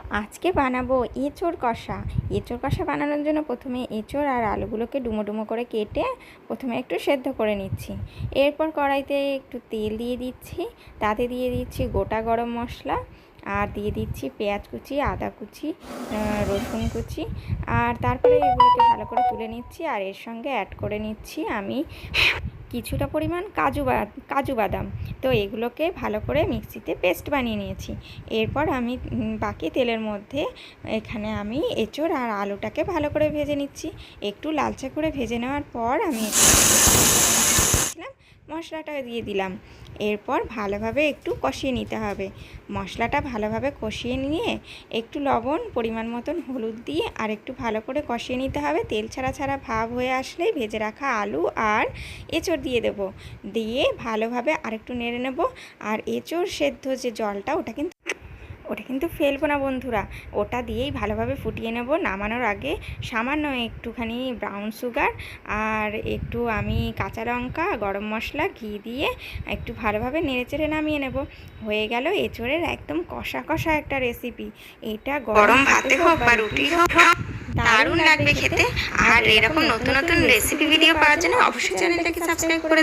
আজকে বানাবো এঁচোড় কষা। এঁচোড় কষা বানানোর জন্য প্রথমে এঁচোড় আর আলুগুলোকে ডুমো ডুমো করে কেটে প্রথমে একটু সেদ্ধ করে নিচ্ছি। এরপর কড়াইতে একটু তেল দিয়ে দিচ্ছি, তাতে দিয়ে দিচ্ছি গোটা গরম মশলা, আর দিয়ে দিচ্ছি পেঁয়াজ কুচি, আদা কুচি, রসুন কুচি, আর তারপরে এগুলোকে ভালো করে তুলে নিচ্ছি। আর এর সঙ্গে অ্যাড করে নিচ্ছি আমি কিছুটা পরিমাণ কাজু বাদাম। তো এগুলোকে ভালো করে মিক্সিতে পেস্ট বানিয়ে নিয়েছি। এরপর আমি বাকি তেলের মধ্যে এখানে আমি এঁচোড় আর আলুটাকে ভালো করে ভেজে নিচ্ছি। একটু লালচে করে ভেজে নেওয়ার পর আমি মশলাটা দিয়ে দিলাম। এরপর ভালোভাবে একটু কষিয়ে নিতে হবে। মশলাটা ভালোভাবে কষিয়ে নিয়ে একটু লবণ, পরিমাণ মতন হলুদ দিয়ে আর একটু ভালো করে কষিয়ে নিতে হবে। তেল ছাড়া ছাড়া ভাব হয়ে আসলেই ভেজে রাখা আলু আর এঁচোড় দিয়ে দেব। দিয়ে ভালোভাবে আরেকটু নেড়ে নেব। আর এঁচোড় সেদ্ধ যে জলটা ওটা কিন্তু ফেলবো না বন্ধুরা, ওটা দিয়েই ভালোভাবে ফুটিয়ে নেব। নামানোর আগে সামান্য একটুখানি ব্রাউন সুগার আর একটু আমি কাঁচা লঙ্কা, গরম মশলা, ঘি দিয়ে একটু ভালোভাবে নেড়েচেড়ে নামিয়ে নেব। হয়ে গেল এঁচোড়ের একদম কষা কষা একটা রেসিপি। এটা গরম ভাতে হোক বা রুটি হোক দারুণ লাগবে খেতে। আর এরকম নতুন নতুন রেসিপি ভিডিও পাওয়ার জন্য অবশ্যই চ্যানেলটাকে সাবস্ক্রাইব করে দেবেন।